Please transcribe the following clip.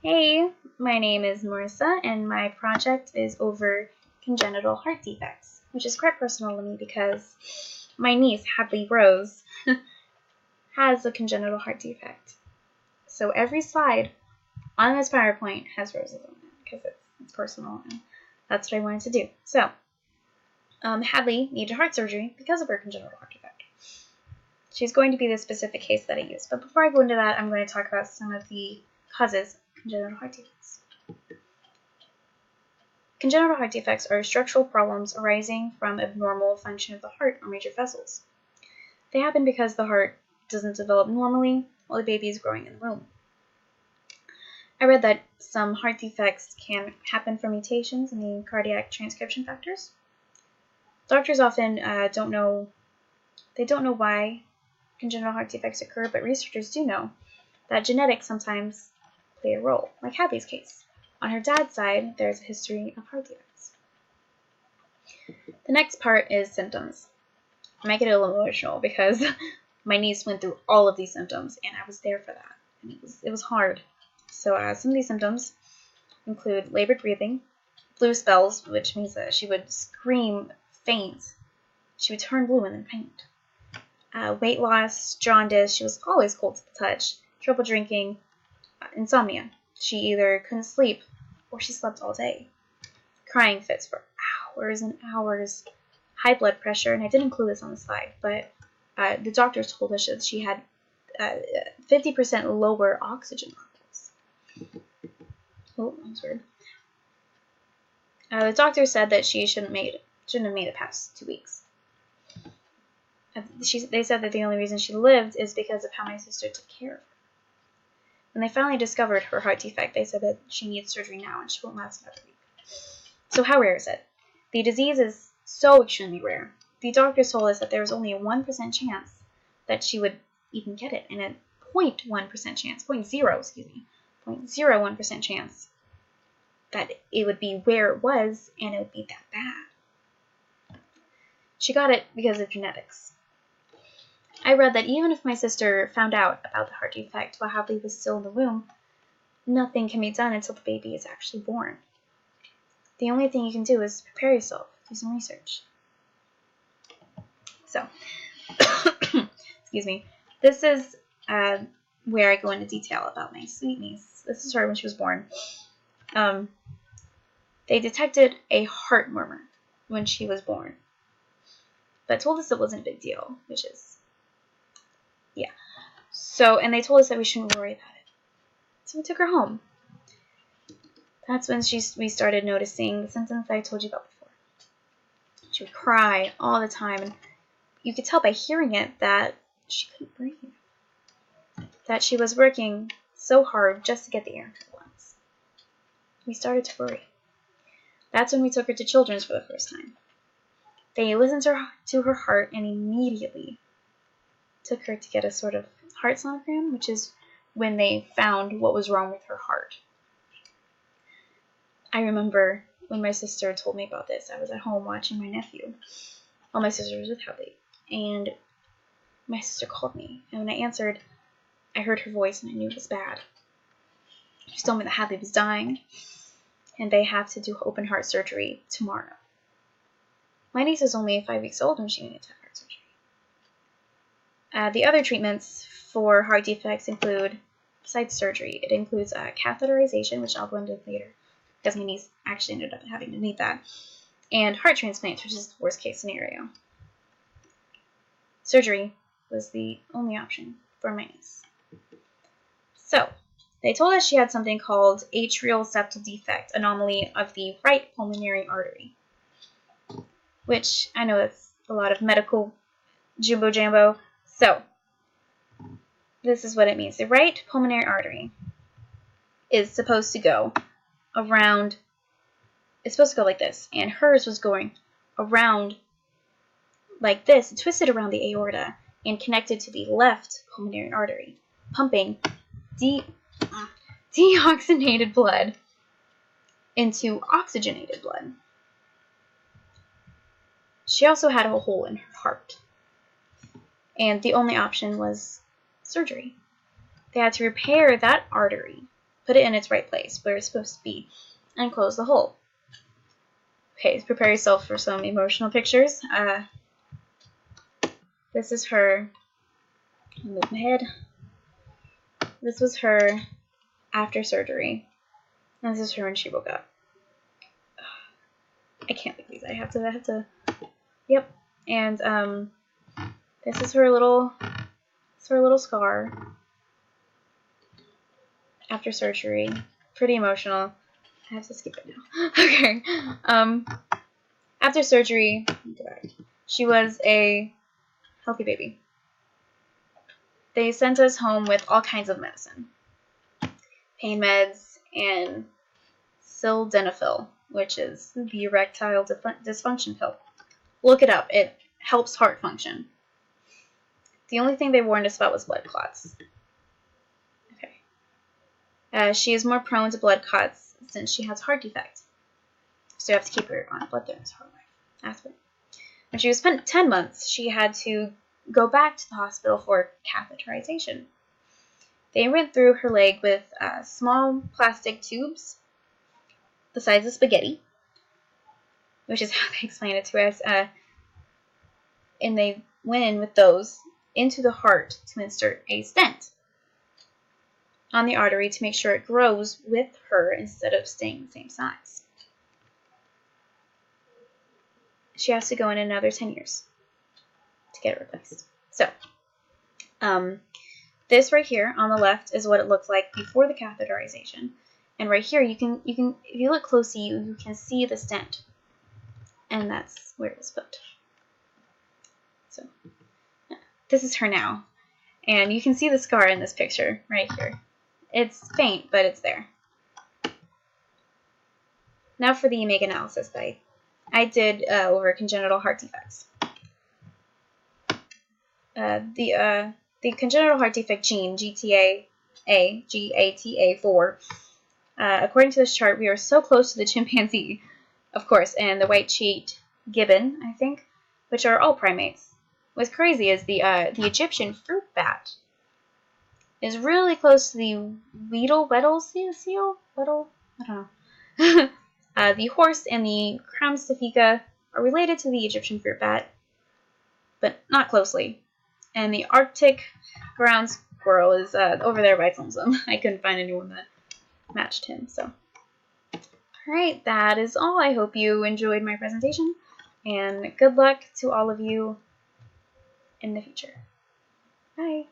Hey, my name is Marissa, and my project is over congenital heart defects, which is quite personal to me because my niece, Hadley Rose, has a congenital heart defect. So every slide on this PowerPoint has roses on it because it's personal, and that's what I wanted to do. So, Hadley needed heart surgery because of her congenital heart defect. She's going to be the specific case that I use, but before I go into that, I'm going to talk about some of the causes of congenital heart defects. Congenital heart defects are structural problems arising from abnormal function of the heart or major vessels. They happen because the heart doesn't develop normally while the baby is growing in the womb. I read that some heart defects can happen from mutations in the cardiac transcription factors. Doctors often don't know why congenital heart defects occur, but researchers do know that genetics sometimes play a role, like Hadley's case. On her dad's side, there's a history of heart defects. The next part is symptoms. I might get a little emotional because my niece went through all of these symptoms, and I was there for that. And it was hard. So some of these symptoms include labored breathing, blue spells, which means that she would scream, faint. She would turn blue and then faint. Weight loss, jaundice, she was always cold to the touch, trouble drinking, insomnia. She either couldn't sleep or she slept all day. Crying fits for hours and hours. High blood pressure, and I didn't include this on the slide, but the doctors told us that she had 50% lower oxygen levels. Oh, that was weird. The doctor said that she shouldn't have made it past 2 weeks. They said that the only reason she lived is because of how my sister took care of her. When they finally discovered her heart defect, they said that she needs surgery now and she won't last another week. So how rare is it? The disease is so extremely rare. The doctors told us that there was only a 1% chance that she would even get it, and a 0.1% chance, 0.01% chance that it would be where it was and it would be that bad. She got it because of genetics. I read that even if my sister found out about the heart defect while Hadley was still in the womb, nothing can be done until the baby is actually born. The only thing you can do is prepare yourself, do some research. So, excuse me, this is where I go into detail about my sweet niece. This is her when she was born. They detected a heart murmur when she was born, but told us it wasn't a big deal, which is, yeah. So, and they told us that we shouldn't worry about it. So we took her home. That's when we started noticing the symptoms that I told you about before. She would cry all the time, and you could tell by hearing it that she couldn't breathe. That she was working so hard just to get the air in her lungs. We started to worry. That's when we took her to Children's for the first time. They listened to her heart and immediately took her to get a sort of heart sonogram, which is when they found what was wrong with her heart. I remember when my sister told me about this, I was at home watching my nephew while my sister was with Hadley, and my sister called me, and when I answered, I heard her voice and I knew it was bad. She told me that Hadley was dying, and they have to do open heart surgery tomorrow. My niece was only 5 weeks old when she needed to have heart surgery. The other treatments for heart defects include, besides surgery, it includes catheterization, which I'll go into later, because my niece actually ended up having to need that, and heart transplants, which is the worst case scenario. Surgery was the only option for my niece. So, they told us she had something called atrial septal defect, anomaly of the right pulmonary artery, which I know that's a lot of medical jumbo-jambo. So, this is what it means. The right pulmonary artery is supposed to go around, it's supposed to go like this, and hers was going around like this, twisted around the aorta, and connected to the left pulmonary artery, pumping deoxygenated blood into oxygenated blood. She also had a hole in her heart, and the only option was surgery. They had to repair that artery put it in its right place, where it's supposed to be, and close the hole. Okay, prepare yourself for some emotional pictures. This is her, move my head. This was her after surgery. And this is her when she woke up. I can't leave these. I have to, yep. And, this is her little scar after surgery. Pretty emotional. I have to skip it now. Okay. After surgery, she was a healthy baby. They sent us home with all kinds of medicine. Pain meds and sildenafil, which is the erectile dysfunction pill. Look it up. It helps heart function. The only thing they warned us about was blood clots. Okay. She is more prone to blood clots since she has heart defect. So you have to keep her on blood thinners for life. When she was 10 months, she had to go back to the hospital for catheterization. They went through her leg with small plastic tubes the size of spaghetti, which is how they explained it to us. And they went in with those into the heart to insert a stent on the artery to make sure it grows with her instead of staying the same size. She has to go in another 10 years to get it replaced. So, this right here on the left is what it looked like before the catheterization. And right here, you can if you look closely, you can see the stent. And that's where it was put. So, this is her now. And you can see the scar in this picture right here. It's faint, but it's there. Now for the MAKE analysis that I did over congenital heart defects. The congenital heart defect gene, GATA4, according to this chart, we are so close to the chimpanzee, of course, and the white-cheeked gibbon, I think, which are all primates. What's crazy is the Egyptian fruit bat is really close to the Weddell seal? Weddell? I don't know. The horse and the crown stifica are related to the Egyptian fruit bat, but not closely. And the Arctic ground squirrel is over there by Tsum. I couldn't find anyone that matched him. So, alright, that is all. I hope you enjoyed my presentation, and good luck to all of you in the future. Bye.